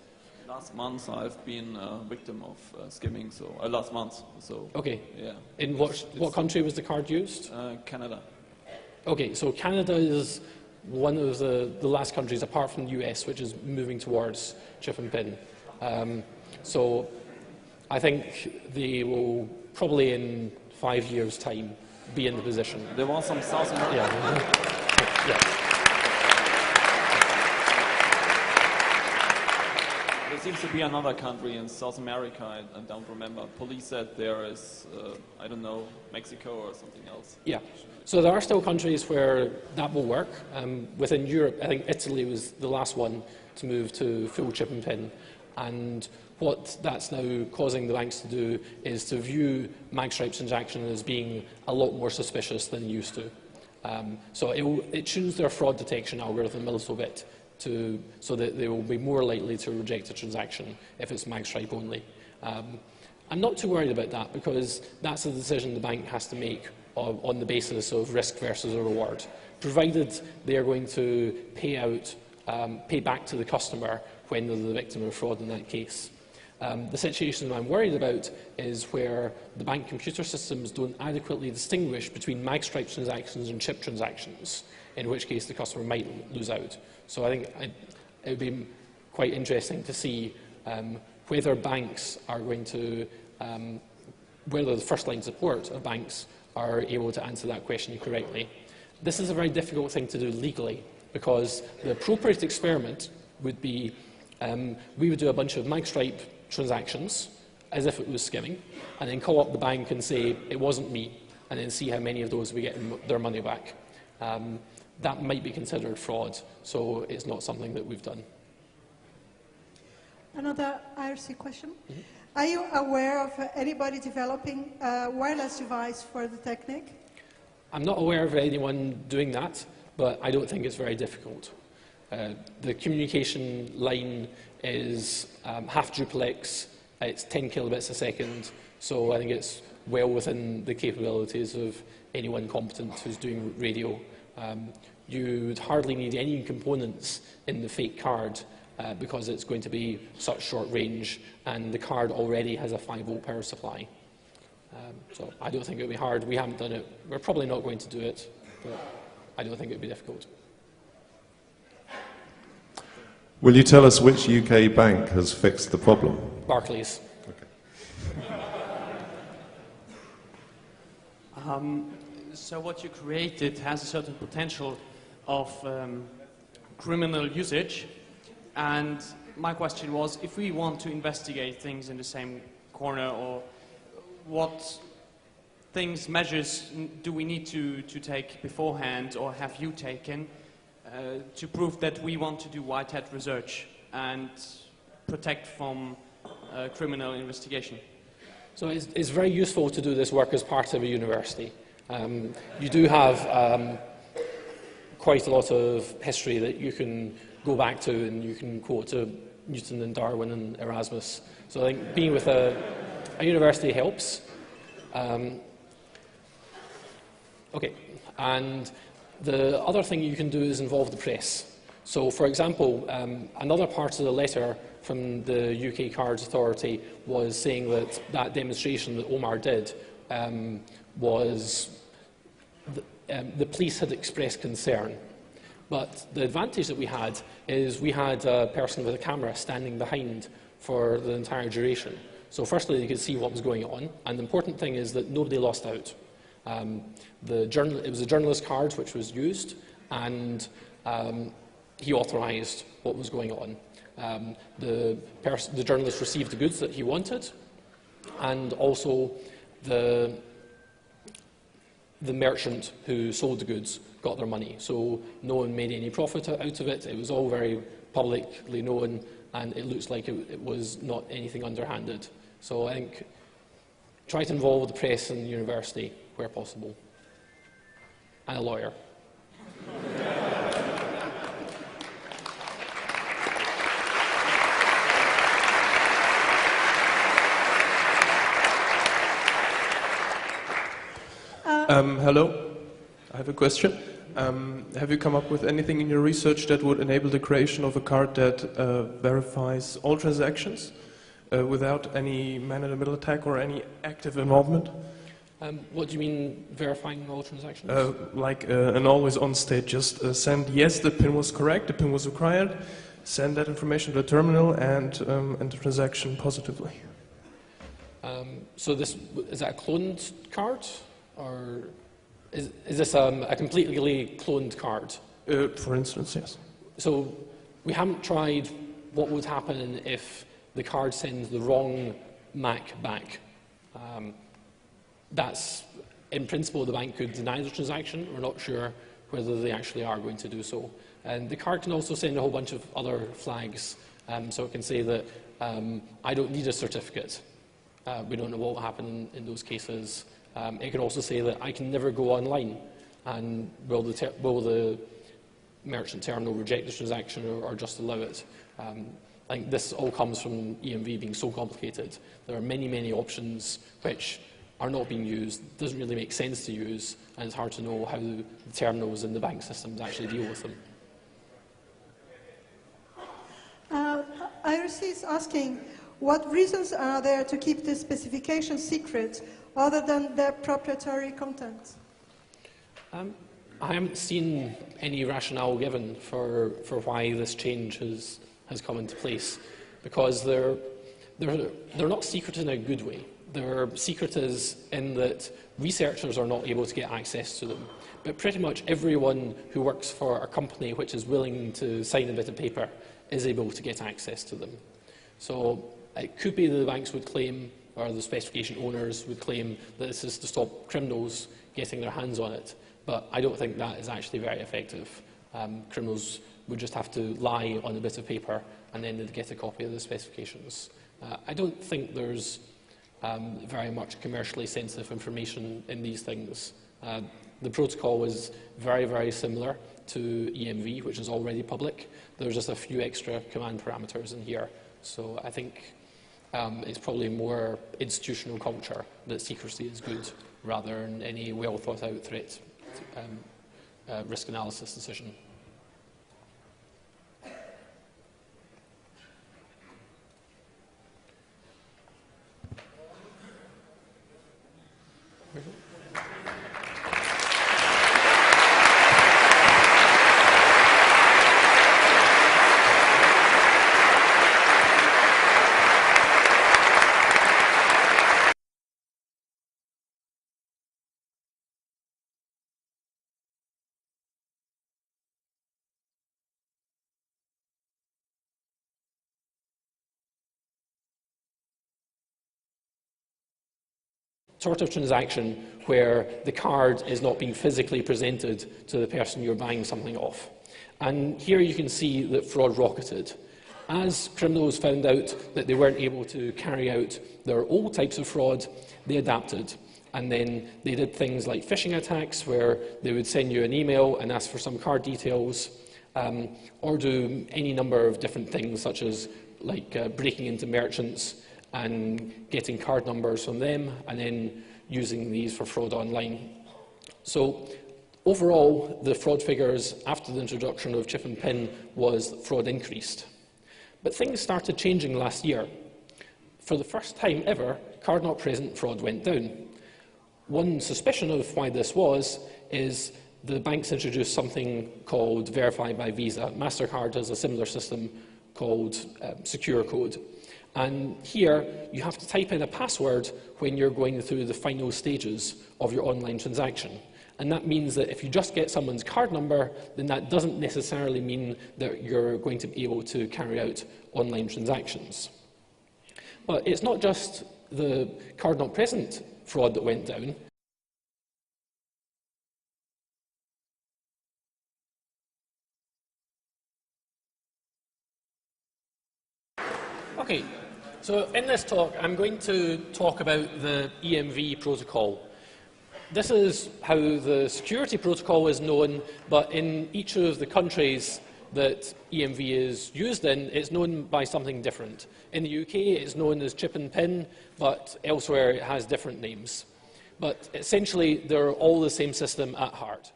Last month I've been a victim of skimming, so last month. So okay. Yeah. In what country was the card used? Canada. Okay, so Canada is one of the last countries, apart from the US, which is moving towards chip and pin. So I think they will probably in 5 years' time be in the position. There was some South America. Yeah. There seems to be another country in South America, I don't remember. Police said there is, I don't know, Mexico or something else. Yeah. So there are still countries where that will work. Within Europe, I think Italy was the last one to move to full chip and pin. And what that's now causing the banks to do is to view magstripe transaction as being a lot more suspicious than it used to. So it tunes their fraud detection algorithm a little bit so that they will be more likely to reject a transaction if it's magstripe only. I'm not too worried about that because that's a decision the bank has to make on the basis of risk versus a reward, provided they are going to pay back to the customer when they're the victim of fraud in that case. The situation I'm worried about is where the bank computer systems don't adequately distinguish between magstripe transactions and chip transactions, in which case the customer might lose out. So I think it would be quite interesting to see whether banks are going to, whether the first line support of banks are able to answer that question correctly. This is a very difficult thing to do legally because the appropriate experiment would be we would do a bunch of magstripe transactions as if it was skimming and then call up the bank and say it wasn't me and then see how many of those we get their money back. That might be considered fraud, so it's not something that we've done. Another IRC question. Are you aware of anybody developing a wireless device for the technique? I'm not aware of anyone doing that, but I don't think it's very difficult. The communication line is half duplex, it's 10 kilobits a second, so I think it's well within the capabilities of anyone competent who's doing radio. You'd hardly need any components in the fake card because it's going to be such short range and the card already has a 5-volt power supply. So I don't think it would be hard. We haven't done it. We're probably not going to do it, but I don't think it would be difficult. Will you tell us which UK bank has fixed the problem? Barclays. So what you created has a certain potential of criminal usage, and my question was, if we want to investigate things in the same corner, or what measures do we need to take beforehand, or have you taken to prove that we want to do white hat research and protect from criminal investigation? So it's very useful to do this work as part of a university. You do have quite a lot of history that you can go back to, and you can quote to Newton and Darwin and Erasmus. So I think being with a university helps. Okay, and the other thing you can do is involve the press. So, for example, another part of the letter from the UK Cards Authority was saying that that demonstration that Omar did was the police had expressed concern. But the advantage that we had is we had a person with a camera standing behind for the entire duration. So firstly, they could see what was going on, and the important thing is that nobody lost out. It was a journalist card which was used, and he authorised what was going on. The journalist received the goods that he wanted, and also the merchant who sold the goods got their money. So no one made any profit out of it. It was all very publicly known, and it looks like it was not anything underhanded. So I think try to involve the press and the university where possible, and a lawyer. Hello, I have a question. Have you come up with anything in your research that would enable the creation of a card that verifies all transactions without any man-in-the-middle attack or any active involvement? What do you mean verifying all transactions? Like an always-on state, just send yes, the PIN was correct, the PIN was required, send that information to the terminal and the transaction positively. So is that a cloned card? Or is this a completely cloned card? For instance, yes. So we haven't tried what would happen if the card sends the wrong MAC back. That's, in principle, the bank could deny the transaction. We're not sure whether they actually are going to do so. And the card can also send a whole bunch of other flags. So it can say that I don't need a certificate. We don't know what will happen in those cases. It can also say that I can never go online, and will the merchant terminal reject the transaction or just allow it? I think this all comes from EMV being so complicated. There are many, many options which are not being used, doesn't really make sense to use, and it's hard to know how the terminals in the bank systems actually deal with them. IRC is asking, what reasons are there to keep the specification secret other than their proprietary content? I haven't seen any rationale given for why this change has come into place, because they're not secret in a good way. They're secret in that researchers are not able to get access to them. But pretty much everyone who works for a company which is willing to sign a bit of paper is able to get access to them. So it could be that the banks would claim, or the specification owners would claim, that this is to stop criminals getting their hands on it. But I don't think that is actually very effective. Criminals would just have to lie on a bit of paper and then they'd get a copy of the specifications. I don't think there's very much commercially sensitive information in these things. The protocol is very, very similar to EMV, which is already public. There's just a few extra command parameters in here. So I think it's probably more institutional culture that secrecy is good, rather than any well-thought-out threat risk analysis decision. Sort of transaction where the card is not being physically presented to the person you're buying something off. And here you can see that fraud rocketed. As criminals found out that they weren't able to carry out their old types of fraud, they adapted. And then they did things like phishing attacks, where they would send you an email and ask for some card details, or do any number of different things, such as breaking into merchants and getting card numbers from them, and then using these for fraud online. So overall, the fraud figures after the introduction of chip and PIN was that fraud increased. But things started changing last year. For the first time ever, card-not-present fraud went down. One suspicion of why this was is the banks introduced something called Verify by Visa. MasterCard has a similar system called Secure Code. And here, you have to type in a password when you're going through the final stages of your online transaction. And that means that if you just get someone's card number, then that doesn't necessarily mean that you're going to be able to carry out online transactions. But it's not just the card-not-present fraud that went down. Okay. So in this talk, I'm going to talk about the EMV protocol. This is how the security protocol is known, but in each of the countries that EMV is used in, it's known by something different. In the UK, it's known as chip and PIN, but elsewhere it has different names. but essentially they're all the same system at heart.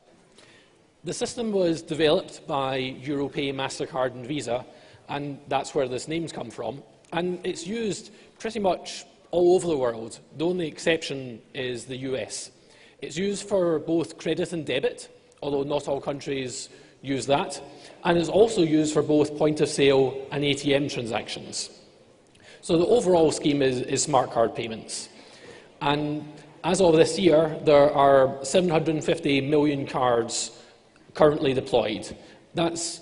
The system was developed by Europay, MasterCard and Visa, and that's where this name's come from. And it's used pretty much all over the world. The only exception is the US. It's used for both credit and debit, although not all countries use that, and is also used for both point-of-sale and ATM transactions. So the overall scheme is smart card payments. And as of this year, there are 750 million cards currently deployed. That's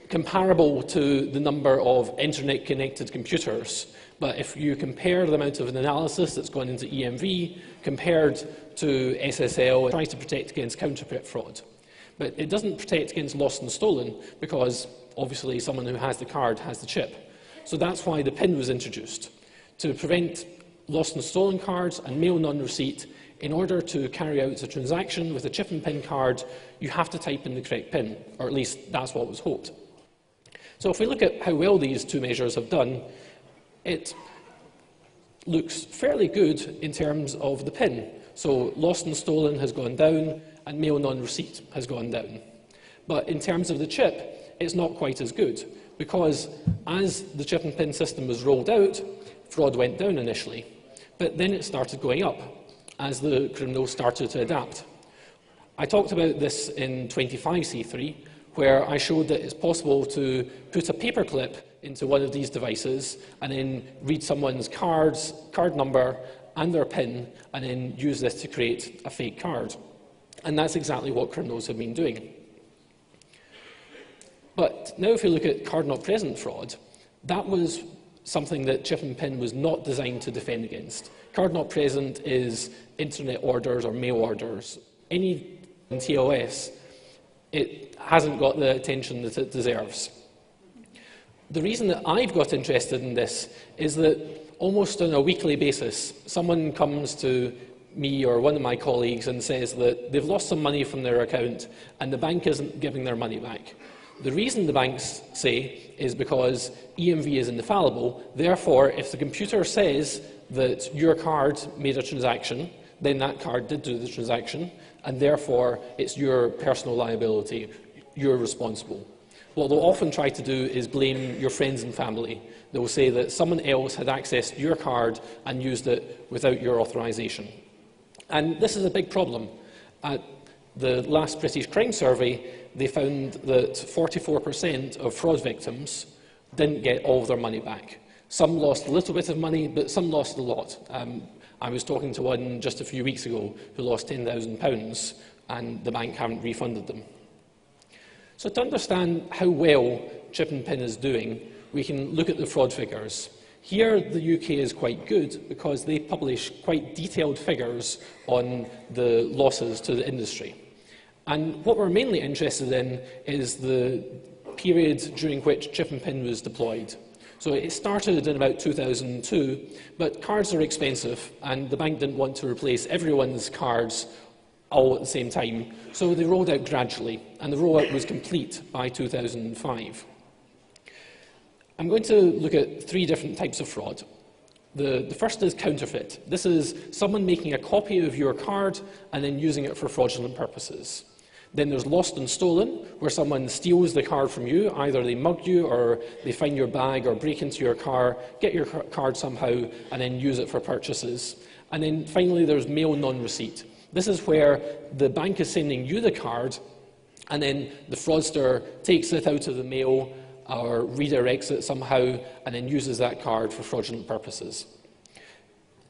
comparable to the number of internet-connected computers. But if you compare the amount of analysis that's gone into EMV compared to SSL, it tries to protect against counterfeit fraud. But it doesn't protect against lost and stolen because obviously someone who has the card has the chip. So that's why the PIN was introduced, to prevent lost and stolen cards and mail non-receipt. In order to carry out a transaction with a chip and PIN card, you have to type in the correct PIN, or at least that's what was hoped. So if we look at how well these two measures have done, it looks fairly good in terms of the PIN. So lost and stolen has gone down, and mail non-receipt has gone down. But in terms of the chip, it's not quite as good, because as the chip and PIN system was rolled out, fraud went down initially, but then it started going up as the criminals started to adapt. I talked about this in 25C3, where I showed that it's possible to put a paperclip into one of these devices and then read someone's card number and their PIN, and then use this to create a fake card. And that's exactly what criminals have been doing. But now if you look at card-not-present fraud, that was something that chip and PIN was not designed to defend against. Card-not-present is internet orders or mail orders. Any TLS, it hasn't got the attention that it deserves. The reason that I've got interested in this is that almost on a weekly basis, someone comes to me or one of my colleagues and says that they've lost some money from their account and the bank isn't giving their money back. The reason the banks say is because EMV is infallible. Therefore, if the computer says that your card made a transaction, then that card did do the transaction, and therefore it's your personal liability. You're responsible. What they'll often try to do is blame your friends and family. They'll say that someone else had accessed your card and used it without your authorization. And this is a big problem. At the last British Crime Survey, they found that 44% of fraud victims didn't get all of their money back. Some lost a little bit of money, but some lost a lot. I was talking to one just a few weeks ago who lost £10,000 and the bank haven't refunded them. So to understand how well chip and PIN is doing, we can look at the fraud figures. Here, the UK is quite good because they publish quite detailed figures on the losses to the industry. And what we're mainly interested in is the period during which chip and PIN was deployed. So it started in about 2002, but cards are expensive, and the bank didn't want to replace everyone's cards all at the same time, so they rolled out gradually, and the rollout was complete by 2005. I'm going to look at three different types of fraud. The first is counterfeit. This is someone making a copy of your card and then using it for fraudulent purposes. Then there's lost and stolen, where someone steals the card from you. Either they mug you, or they find your bag, or break into your car, get your card somehow, and then use it for purchases. And then finally there's mail non-receipt. This is where the bank is sending you the card, and then the fraudster takes it out of the mail, or redirects it somehow, and then uses that card for fraudulent purposes.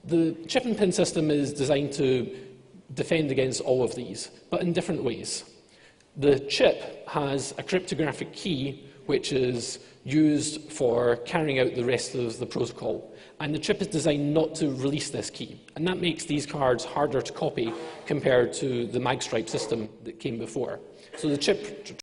The chip and PIN system is designed to defend against all of these, but in different ways. The chip has a cryptographic key which is used for carrying out the rest of the protocol, and the chip is designed not to release this key, and that makes these cards harder to copy compared to the magstripe system that came before. So the chip